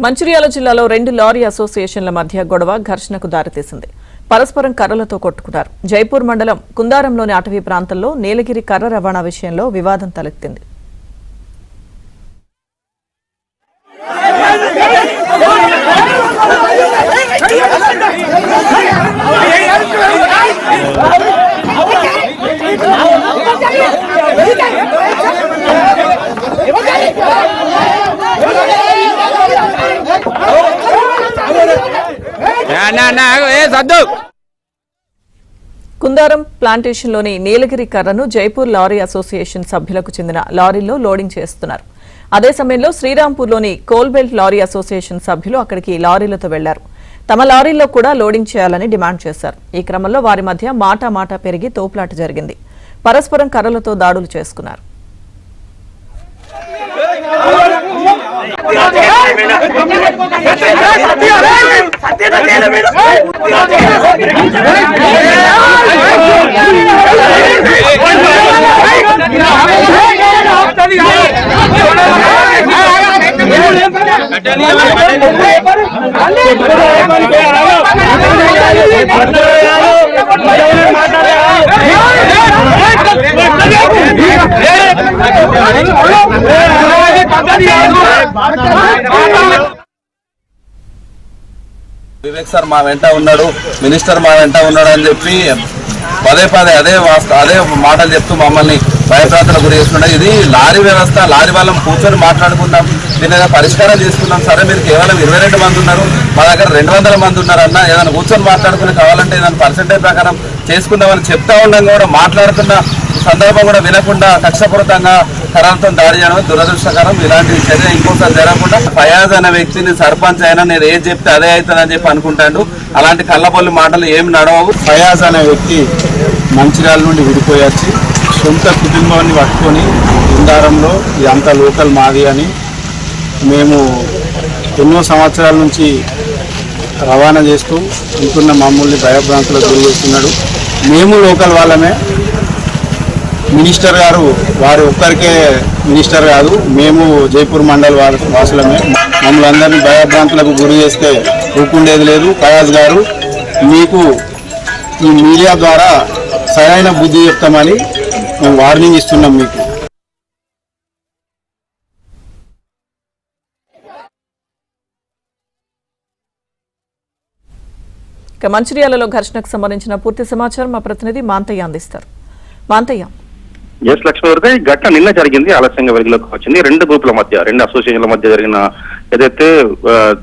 మంచిర్యాల జిల్లాలో రెండు లారీ అసోసియేషన్ల మధ్య గొడవ ఘర్షణకు దారితీసింది. పరస్పరం కర్రలతో కొట్టుకున్నారు. జైపూర్ మండలం కుందారంలోని అటవీ ప్రాంతంలో నీలగిరి కర్ర రవాణా విషయంలో వివాదం తలెత్తింది. కుందారం ప్లాంటేషన్లోని నీలగిరి కర్రను జైపూర్ లారీ అసోసియేషన్ సభ్యులకు చెందిన లారీల్లో లోడింగ్ చేస్తున్నారు. అదే సమయంలో శ్రీరాంపూర్లోని కోల్బెల్ట్ లారీ అసోసియేషన్ సభ్యులు అక్కడికి లారీలతో వెళ్లారు. తమ లారీల్లో కూడా లోడింగ్ చేయాలని డిమాండ్ చేశారు. ఈ క్రమంలో వారి మధ్య మాటా పెరిగి తోపులాట జరిగింది. పరస్పరం కర్రలతో దాడులు చేసుకున్నారు. వివేక్ సార్ మా వెంట ఉన్నాడు, మినిస్టర్ మా వెంట ఉన్నాడు అని చెప్పి పదే అదే మాటలు చెప్తూ మమ్మల్ని భయప్రాంతాలకు గురి చేస్తున్నాడు. ఇది లారీ వ్యవస్థ, లారీ వాళ్ళం కూర్చొని మాట్లాడుకుందాం, దీని పరిష్కారం చేసుకుందాం. సరే మీరు కేవలం 22 మంది ఉన్నారు, మా దగ్గర 200 మంది ఉన్నారన్న, ఏదైనా కూర్చొని మాట్లాడుకుని కావాలంటే ఏదైనా పర్సెంటేజ్ ప్రకారం చేసుకుందామని చెప్తా ఉండగా కూడా మాట్లాడుతున్న సందర్భం కూడా వినకుండా కక్షపూరితంగా కర్రలతో దాడి చేయడం దురదృష్టకరం. ఇలాంటి చర్య ఇంకోసారి జరగకుండా ఫయాజ్ అనే వ్యక్తిని సర్పంచ్ అయినా నేను ఏం చెప్తే అదే అవుతుందని చెప్పి అనుకుంటాడు. అలాంటి కళ్ళబొల్లి మాటలు ఏమి నడవవు. ఫయాజ్ అనే వ్యక్తి మంచిర్యాల నుండి విడిపోయొచ్చి సొంత కుటుంబాన్ని పట్టుకొని కుందారంలో ఇదంతా లోకల్ మాది అని మేము ఎన్నో సంవత్సరాల నుంచి రవాణా చేస్తూ ఉంటున్న మమ్మల్ని భయభ్రాంతులకు గురి చేస్తున్నాడు. మేము లోకల్ వాళ్ళమే, మినిస్టర్ గారు వారి ఒక్కరికే మినిస్టర్ కాదు, మేము జైపూర్ మండల్ వాసులమే. మమ్మల్ని అందరినీ భయభ్రాంతులకు గురి చేస్తే ఊరుకుండేది లేదు. ఫయాజ్ గారు మీకు ఈ మీడియా ద్వారా సరైన బుద్ధి చెప్తామని మేము వార్నింగ్ ఇస్తున్నాం మీకు. మంచిర్యాలలో ఘర్షణకు సంబంధించిన పూర్తి సమాచారం మా ప్రతినిధి మాంతయ్య అందిస్తారు. మాంతయ్య. ఎస్ లక్ష్మీవర్గ, ఈ ఘటన నిన్న జరిగింది, ఆలస్యంగా వెలుగులోకి వచ్చింది. రెండు గ్రూపుల మధ్య, రెండు అసోసియేషన్ల మధ్య జరిగిన ఏదైతే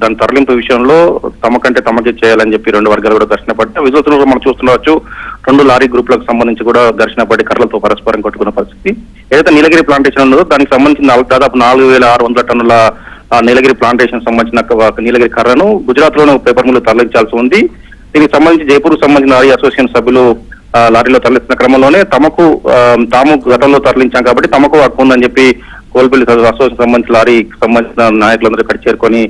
దాని తరలింపు విషయంలో తమకంటే తమకే చేయాలని చెప్పి రెండు వర్గాలు కూడా ఘర్షణ పడ్డాయి. విజువల్స్ మనం చూస్తుండవచ్చు, రెండు లారీ గ్రూపులకు సంబంధించి కూడా ఘర్షణ పడి కర్రలతో పరస్పరం కొట్టుకున్న పరిస్థితి. ఏదైతే నీలగిరి ప్లాంటేషన్ ఉన్నదో దానికి సంబంధించిన దాదాపు 4600 టన్నుల నీలగిరి ప్లాంటేషన్ సంబంధించిన నీలగిరి కర్రను గుజరాత్ లోని పేపర్ మిల్లు తరలించాల్సి ఉంది. దీనికి సంబంధించి జైపూర్ సంబంధించిన లారీ అసోసియేషన్ సభ్యులు లారీలో తరలిస్తున్న క్రమంలోనే తాము గతంలో తరలించాం కాబట్టి తమకు హక్కు ఉందని చెప్పి కోల్బెల్లి అసోసియేషన్ సంబంధించిన లారీకి సంబంధించిన నాయకులందరూ ఇక్కడ చేరుకొని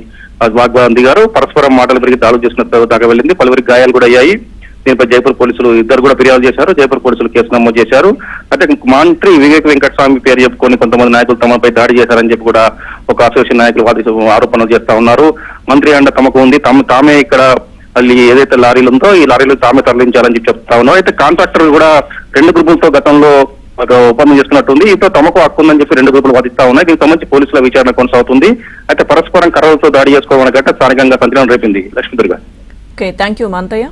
వాగ్వాదం దిగారు. పరస్పరం మాటలు పెరిగి దాడులు చేసిన దాకా వెళ్ళింది. పలువురికి గాయాలు కూడా అయ్యాయి. దీనిపై జైపూర్ పోలీసులు ఇద్దరు కూడా ఫిర్యాదు చేశారు. జైపూర్ పోలీసులు కేసు నమోదు చేశారు. అయితే మంత్రి వివేక్ వెంకటస్వామి పేరు చెప్పుకొని కొంతమంది నాయకులు తమపై దాడి చేశారని చెప్పి కూడా ఒక అసోసియేషన్ నాయకులు ఆరోపణలు చేస్తా ఉన్నారు. మంత్రి అండ తమకు ఉంది, తామే ఇక్కడ ఏదైతే లారీలు ఉందో ఈ లారీలు తామే తరలించాలని చెప్పి చెప్తా ఉన్నారు. అయితే కాంట్రాక్టర్ కూడా రెండు గ్రూపులతో గతంలో ఒక ఒప్పందం చేసుకున్నట్టుంది. ఇప్పుడు తమకు హక్కు ఉందని చెప్పి రెండు గ్రూపులు వాదిస్తా ఉన్నాయి. దీనికి సంబంధించి పోలీసుల విచారణ కొనసాగుతుంది. అయితే పరస్పరం కర్రలతో దాడి చేసుకోవాలని గట్ట స్థానికంగా సంచలనం రేపింది. Lakshmi Durga. Okay, thank you Manthaiah.